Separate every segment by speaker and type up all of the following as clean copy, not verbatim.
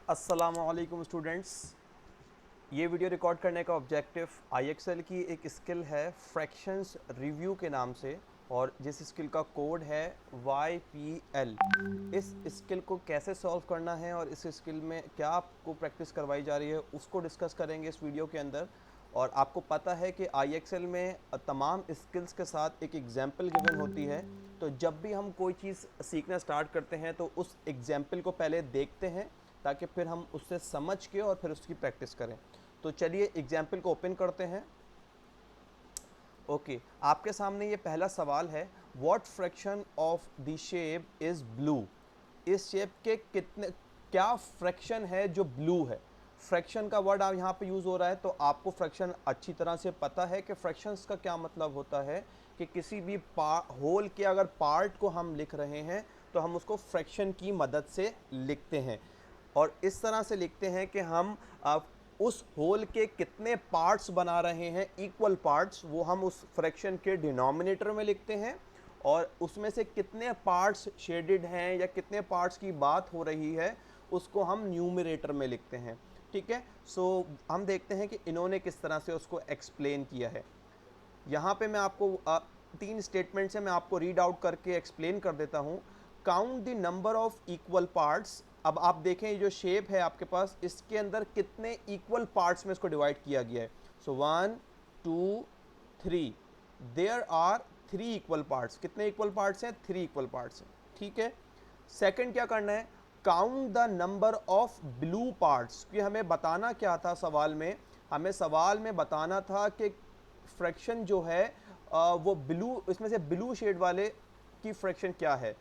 Speaker 1: अस्सलामुअलैकुम स्टूडेंट्स। ये video record करने का ऑब्जेक्टिव IXL की एक स्किल है फ्रैक्शंस रिव्यू के नाम से, और जिस स्किल का कोड है YPL। इस स्किल को कैसे सॉल्व करना है और इस स्किल में क्या आपको प्रैक्टिस करवाई जा रही है उसको डिस्कस करेंगे इस वीडियो के अंदर। और आपको पता है कि IXL में तमाम स्किल्स के साथ एक एग्जाम्पल गिवन होती है। तो जब भी हम कोई चीज़ सीखना स्टार्ट करते हैं तो उस एग्जाम्पल को पहले देखते हैं ताकि फिर हम उससे समझ के और फिर उसकी प्रैक्टिस करें। तो चलिए एग्जाम्पल को ओपन करते हैं। ओके, आपके सामने ये पहला सवाल है, what fraction of the shape is blue. इस शेप के कितने क्या फ्रैक्शन है जो ब्लू है। फ्रैक्शन का वर्ड आप यहाँ पे यूज़ हो रहा है, तो आपको फ्रैक्शन अच्छी तरह से पता है कि फ्रैक्शंस का क्या मतलब होता है। कि किसी भी होल के अगर पार्ट को हम लिख रहे हैं तो हम उसको फ्रैक्शन की मदद से लिखते हैं। और इस तरह से लिखते हैं कि हम उस होल के कितने पार्ट्स बना रहे हैं, इक्वल पार्ट्स, वो हम उस फ्रैक्शन के डिनोमिनेटर में लिखते हैं। और उसमें से कितने पार्ट्स शेडेड हैं या कितने पार्ट्स की बात हो रही है उसको हम न्यूमरेटर में लिखते हैं। ठीक है, सो हम देखते हैं कि इन्होंने किस तरह से उसको एक्सप्लेन किया है। यहाँ पे मैं आपको तीन स्टेटमेंट से मैं आपको रीड आउट करके एक्सप्लेन कर देता हूँ। Count the number of equal parts. अब आप देखें, ये जो शेप है आपके पास, इसके अंदर कितने इक्वल पार्ट्स में इसको डिवाइड किया गया है। सो 1 2 3, देयर आर 3 इक्वल पार्ट्स। कितने इक्वल पार्ट्स हैं? 3 इक्वल पार्ट्स हैं। ठीक है, सेकंड क्या करना है, count the number of blue parts. कि हमें बताना क्या था सवाल में, हमें सवाल में बताना था कि फ्रैक्शन जो है वो ब्लू, इसमें से ब्लू शेड वाले की फ्रैक्शन क्या है।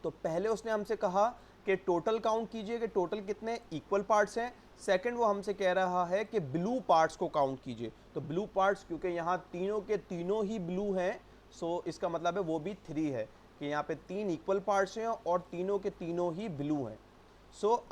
Speaker 1: तो पहले उसने हमसे कहा कि टोटल काउंट कीजिए कि टोटल कितने इक्वल पार्ट्स हैं। सेकंड वो हमसे कह रहा है कि ब्लू पार्ट्स को काउंट कीजिए। तो ब्लू पार्ट्स, क्योंकि यहाँ तीनों के तीनों ही ब्लू हैं, सो इसका मतलब है वो भी 3 है, कि यहाँ पे 3 इक्वल पार्ट्स हैं और तीनों के तीनों ही ब्लू हैं।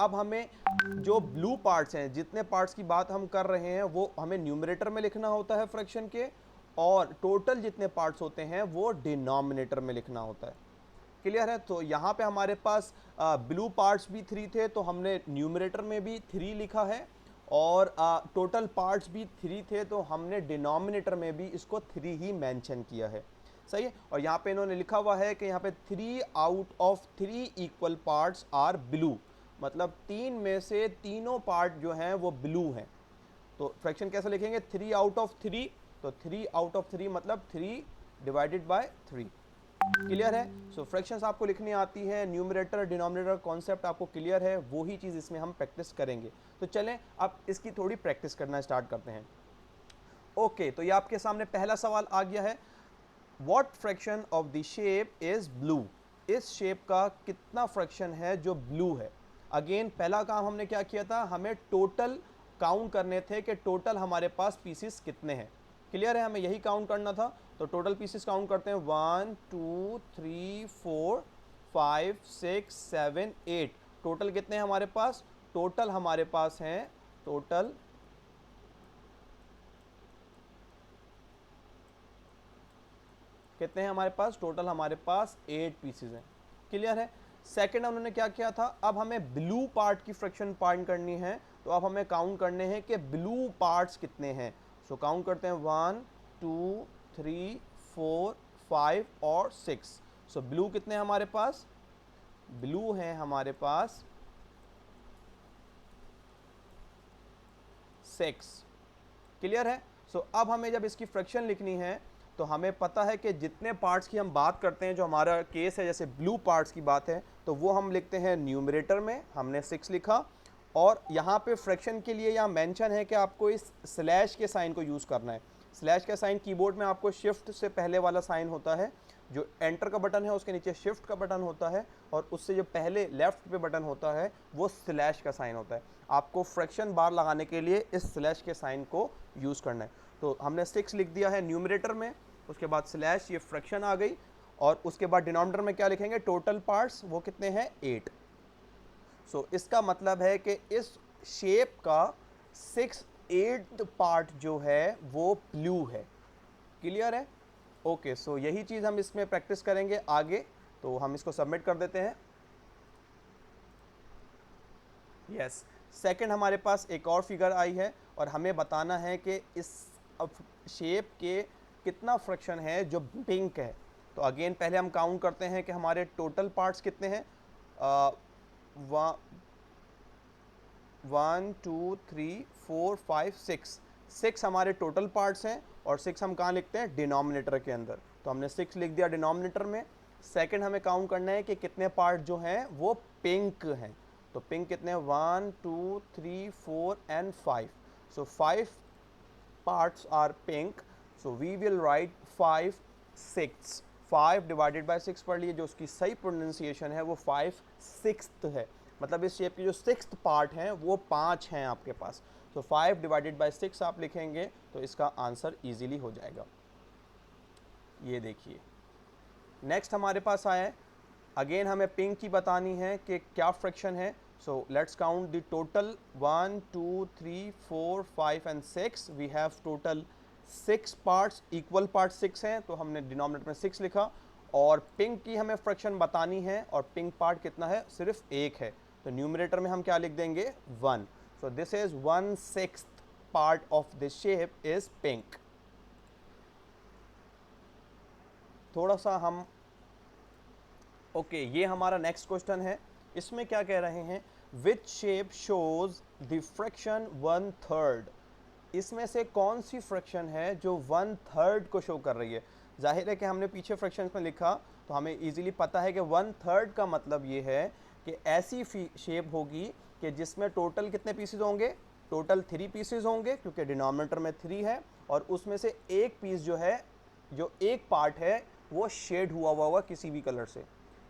Speaker 1: अब हमें जो ब्लू पार्ट्स हैं, जितने पार्ट्स की बात हम कर रहे हैं, वो हमें न्यूमरेटर में लिखना होता है फ्रैक्शन के, और टोटल जितने पार्ट्स होते हैं वो डिनोमिनेटर में लिखना होता है। क्लियर है? तो यहाँ पे हमारे पास ब्लू पार्ट्स भी 3 थे, तो हमने न्यूमरेटर में भी 3 लिखा है, और टोटल पार्ट्स भी 3 थे, तो हमने डिनोमिनेटर में भी इसको 3 ही मेंशन किया है। सही है। और यहाँ पे इन्होंने लिखा हुआ है कि यहाँ पे 3 out of 3 equal parts are blue. मतलब 3 में से तीनों पार्ट जो हैं वो ब्लू हैं। तो फ्रैक्शन कैसे लिखेंगे? 3 आउट ऑफ 3। तो 3 आउट ऑफ 3 मतलब 3 डिवाइडेड बाय 3। क्लियर है? सो फ्रैक्शंस आपको लिखनी आती है, न्यूमरेटर डिनोमिनेटर कॉन्सेप्ट आपको क्लियर है, वही चीज़ इसमें हम प्रैक्टिस करेंगे। तो चलें अब इसकी थोड़ी प्रैक्टिस करना स्टार्ट करते हैं। ओके, तो ये आपके सामने पहला सवाल आ गया है, what fraction of the shape is blue. इस शेप का कितना फ्रैक्शन है जो ब्लू है। अगेन पहला काम हमने क्या किया था, हमें टोटल काउंट करने थे कि टोटल हमारे पास पीसीस कितने हैं। क्लियर है? हमें यही काउंट करना था। तो टोटल पीसेस काउंट करते हैं, 1 2 3 4 5 6 7 8। टोटल कितने हैं हमारे पास? टोटल हमारे पास हैं, टोटल कितने हैं हमारे पास? टोटल हमारे पास 8 पीसेज हैं। क्लियर है? सेकंड उन्होंने क्या किया था, अब हमें ब्लू पार्ट की फ्रैक्शन फाइंड करनी है। तो अब हमें काउंट करने हैं कि ब्लू पार्ट्स कितने हैं। सो काउंट करते हैं, 1 2 3 4 5 और 6। सो ब्लू कितने हैं हमारे पास? ब्लू हैं हमारे पास 6। क्लियर है? अब हमें जब इसकी फ्रैक्शन लिखनी है तो हमें पता है कि जितने पार्ट्स की हम बात करते हैं, जो हमारा केस है, जैसे ब्लू पार्ट्स की बात है, तो वो हम लिखते हैं न्यूमरेटर में, हमने 6 लिखा। और यहाँ पे फ्रैक्शन के लिए यहाँ मेंशन है कि आपको इस स्लैश के साइन को यूज़ करना है। स्लैश का साइन कीबोर्ड में आपको शिफ्ट से पहले वाला साइन होता है, जो एंटर का बटन है उसके नीचे शिफ्ट का बटन होता है, और उससे जो पहले लेफ्ट पे बटन होता है वो स्लैश का साइन होता है। आपको फ्रैक्शन बार लगाने के लिए इस स्लैश के साइन को यूज़ करना है। तो हमने 6 लिख दिया है न्यूमरेटर में, उसके बाद स्लैश, ये फ्रैक्शन आ गई। और उसके बाद डिनोमिनेटर में क्या लिखेंगे? टोटल पार्ट्स वो कितने हैं? 8। इसका मतलब है कि इस शेप का 6/8 पार्ट जो है वो ब्लू है। क्लियर है? ओके, यही चीज़ हम इसमें प्रैक्टिस करेंगे आगे। तो हम इसको सबमिट कर देते हैं। यस। सेकंड हमारे पास एक और फिगर आई है और हमें बताना है कि इस शेप के कितना फ्रैक्शन है जो पिंक है। तो अगेन पहले हम काउंट करते हैं कि हमारे टोटल पार्ट्स कितने हैं। 1 2 3 4 5 6 6 हमारे टोटल पार्ट्स हैं और 6 हम कहाँ लिखते हैं, डिनोमिनेटर के अंदर। तो हमने 6 लिख दिया डिनोमिनेटर में। सेकंड हमें काउंट करना है कि कितने पार्ट जो हैं वो पिंक हैं। तो पिंक कितने हैं, 1 2 3 4 and 5। So 5 parts are pink, so we will write 5 6। 5 divided by 6 पढ़ लिए, जो उसकी सही प्रोनाउंसिएशन है वो 5 सिक्स्थ है। मतलब इस शेप की जो सिक्स्थ पार्ट हैं वो 5 हैं आपके पास। तो 5 डिवाइडेड बाय 6 आप लिखेंगे तो इसका आंसर इजीली हो जाएगा। ये देखिए नेक्स्ट हमारे पास आया है, अगेन हमें पिंक की बतानी है कि क्या फ्रैक्शन है। So let's count the total 1 2 3 4 5 and 6। We have total 6 parts, equal parts 6 हैं, तो हमने डिनोमिनेटर में 6 लिखा। और पिंक की हमें फ्रैक्शन बतानी है और पिंक पार्ट कितना है, सिर्फ एक है। तो न्यूमरेटर में हम क्या लिख देंगे, 1। So this is 1/6 part of this shape is pink. थोड़ा सा हम ये हमारा नेक्स्ट क्वेश्चन है। इसमें क्या कह रहे हैं, which shape shows the fraction 1/3। इसमें से कौन सी फ्रैक्शन है जो 1/3 को शो कर रही है। जाहिर है कि हमने पीछे फ्रैक्शंस में लिखा तो हमें इजीली पता है कि 1/3 का मतलब ये है कि ऐसी शेप होगी कि जिसमें टोटल कितने पीसेज होंगे, टोटल 3 पीसेज होंगे, क्योंकि डिनोमिनेटर में 3 है और उसमें से एक पीस जो है, जो एक पार्ट है वो शेड हुआ होगा किसी भी कलर से।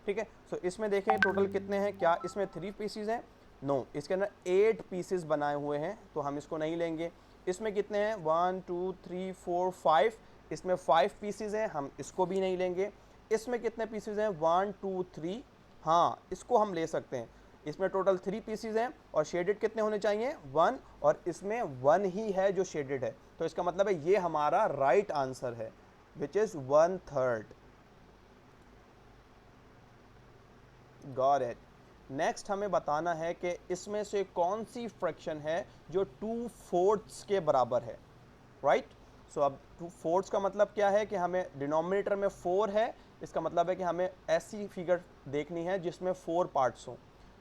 Speaker 1: ठीक है, सो इसमें देखें टोटल कितने हैं, क्या इसमें 3 पीसीज हैं, नो, इसके अंदर 8 पीसेस बनाए हुए हैं, तो हम इसको नहीं लेंगे। इसमें कितने हैं, 1 2 3 4 5, इसमें 5 पीसेस हैं, हम इसको भी नहीं लेंगे। इसमें कितने पीसेस हैं, 1 2 3, हाँ इसको हम ले सकते हैं। इसमें टोटल 3 पीसेस हैं और शेडेड कितने होने चाहिए, 1, और इसमें 1 ही है जो शेडेड है। तो इसका मतलब है ये हमारा राइट आंसर है, which is 1/3। Got it. Next हमें बताना है कि इसमें से कौन सी फ्रैक्शन है जो 2/4 के बराबर है, राइट। सो अब 2/4 का मतलब क्या है कि हमें डिनोमिनेटर में 4 है, इसका मतलब है कि हमें ऐसी फिगर देखनी है जिसमें 4 पार्ट्स हों।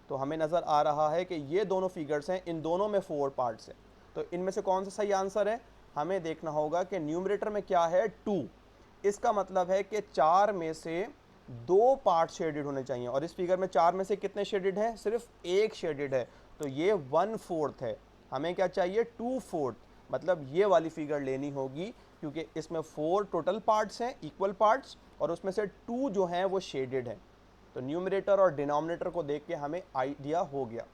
Speaker 1: तो हमें नज़र आ रहा है कि ये दोनों फिगर्स हैं, इन दोनों में 4 पार्ट्स हैं। तो इनमें से कौन सा सही आंसर है, हमें देखना होगा कि न्यूमरेटर में क्या है, 2। इसका मतलब है कि 4 में से 2 पार्ट शेडेड होने चाहिए, और इस फिगर में 4 में से कितने शेडेड हैं, सिर्फ एक शेडेड है। तो ये 1/4 है, हमें क्या चाहिए, 2/4। मतलब ये वाली फिगर लेनी होगी, क्योंकि इसमें 4 टोटल पार्ट्स हैं, इक्वल पार्ट्स, और उसमें से 2 जो हैं वो शेडेड हैं। तो न्यूमरेटर और डिनोमिनेटर को देख के हमें आइडिया हो गया।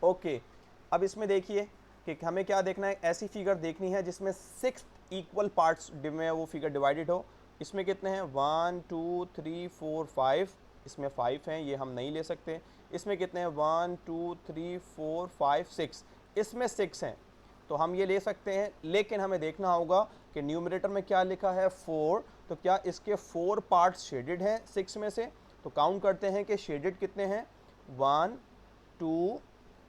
Speaker 1: ओके, अब इसमें देखिए कि हमें क्या देखना है, ऐसी फिगर देखनी है जिसमें 6 इक्वल पार्ट्स में वो फिगर डिवाइडेड हो। इसमें कितने हैं, 1 2 3 4 5, इसमें 5 हैं, ये हम नहीं ले सकते। इसमें कितने हैं, 1 2 3 4 5 6, इसमें 6 हैं, तो हम ये ले सकते हैं। लेकिन हमें देखना होगा कि न्यूमरेटर में क्या लिखा है, 4, तो क्या इसके 4 पार्ट्स शेडेड हैं 6 में से। तो काउंट करते हैं कि शेडेड कितने हैं, 1 2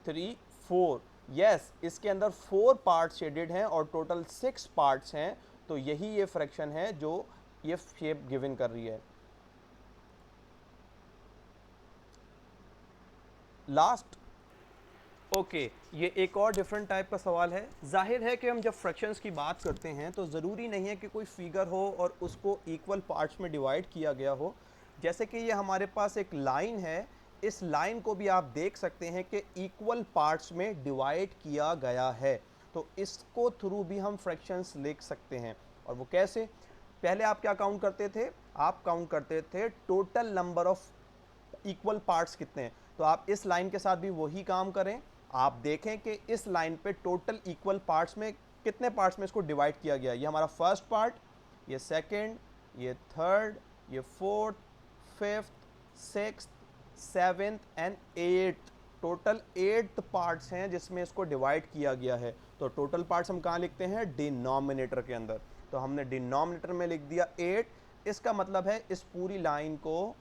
Speaker 1: 3 4, यस, इसके अंदर 4 पार्ट्स शेडेड हैं और टोटल 6 पार्ट्स हैं। तो यही ये फ्रैक्शन है जो ये शेप गिवन कर रही है। लास्ट ये एक और डिफरेंट टाइप का सवाल है। जाहिर है कि हम जब फ्रैक्शंस की बात करते हैं तो ज़रूरी नहीं है कि कोई फिगर हो और उसको इक्वल पार्ट्स में डिवाइड किया गया हो। जैसे कि ये हमारे पास एक लाइन है, इस लाइन को भी आप देख सकते हैं कि इक्वल पार्ट्स में डिवाइड किया गया है। तो इसको थ्रू भी हम फ्रैक्शंस लिख सकते हैं। और वो कैसे, पहले आप क्या काउंट करते थे, आप काउंट करते थे total number of equal parts कितने हैं। तो आप इस लाइन के साथ भी वही काम करें, आप देखें कि इस लाइन पे टोटल इक्वल पार्ट्स में कितने पार्ट्स में इसको डिवाइड किया गया। ये हमारा फर्स्ट पार्ट, ये सेकंड, ये थर्ड, ये fourth, fifth, sixth, seventh and eighth, total 8 parts हैं जिसमें इसको डिवाइड किया गया है। तो टोटल पार्ट्स हम कहाँ लिखते हैं, डिनोमिनेटर के अंदर। तो हमने डिनोमिनेटर में लिख दिया 8। इसका मतलब है इस पूरी लाइन को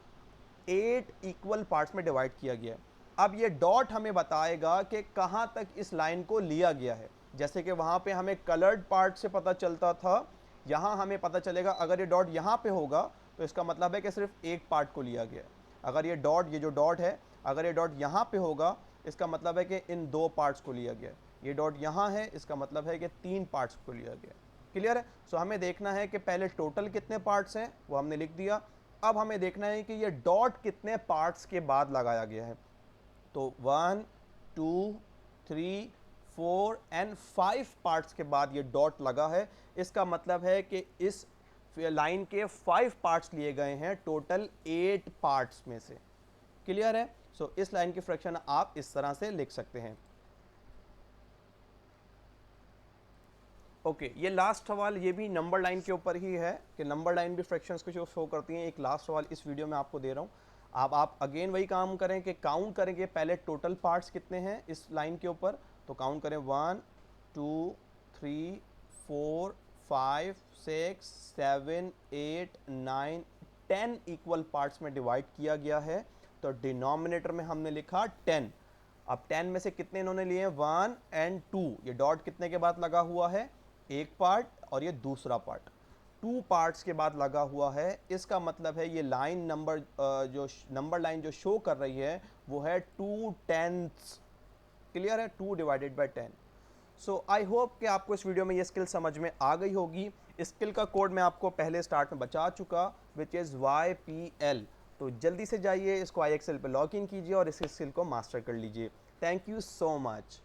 Speaker 1: 8 इक्वल पार्ट्स में डिवाइड किया गया है। अब ये डॉट हमें बताएगा कि कहाँ तक इस लाइन को लिया गया है। जैसे कि वहाँ पे हमें कलर्ड पार्ट से पता चलता था, यहाँ हमें पता चलेगा अगर ये डॉट यहाँ पे होगा तो इसका मतलब है कि सिर्फ एक पार्ट को लिया गया है। अगर ये डॉट, ये जो डॉट है, अगर ये डॉट यहाँ पे होगा इसका मतलब है कि इन 2 पार्ट्स को लिया गया है। ये डॉट यहाँ है, इसका मतलब है कि 3 पार्ट्स को लिया गया है। क्लियर है? सो हमें देखना है कि पहले टोटल कितने पार्ट्स हैं वो हमने लिख दिया। अब हमें देखना है कि ये डॉट कितने पार्ट्स के बाद लगाया गया है। तो 1 2 3 4 एंड 5 पार्ट्स के बाद ये डॉट लगा है। इसका मतलब है कि इस लाइन के 5 पार्ट्स लिए गए हैं टोटल 8 पार्ट्स में से। क्लियर है? सो इस लाइन की फ्रैक्शन आप इस तरह से लिख सकते हैं। ओके, ये लास्ट सवाल ये भी नंबर लाइन के ऊपर ही है कि नंबर लाइन भी फ्रैक्शंस को जो शो करती हैं। एक लास्ट सवाल इस वीडियो में आपको दे रहा हूँ। आप अगेन वही काम करें कि काउंट करेंगे पहले टोटल पार्ट्स कितने हैं इस लाइन के ऊपर। तो काउंट करें 1 2 3 4 5 6 7 8 9 10 इक्वल पार्ट्स में डिवाइड किया गया है। तो डिनोमिनेटर में हमने लिखा 10। अब 10 में से कितने इन्होंने लिए हैं? 1 एंड 2। ये डॉट कितने के बाद लगा हुआ है? एक पार्ट, और ये दूसरा पार्ट 2 पार्ट्स के बाद लगा हुआ है। इसका मतलब है ये लाइन नंबर जो नंबर लाइन जो शो कर रही है वो है 2/10। क्लियर है? 2 divided by 10। So I hope कि आपको इस वीडियो में ये स्किल समझ में आ गई होगी। इस स्किल का कोड मैं आपको पहले स्टार्ट में बता चुका, विच इज़ YPL। तो जल्दी से जाइए इसको IXL पे लॉग इन कीजिए और इस स्किल को मास्टर कर लीजिए। Thank you so much.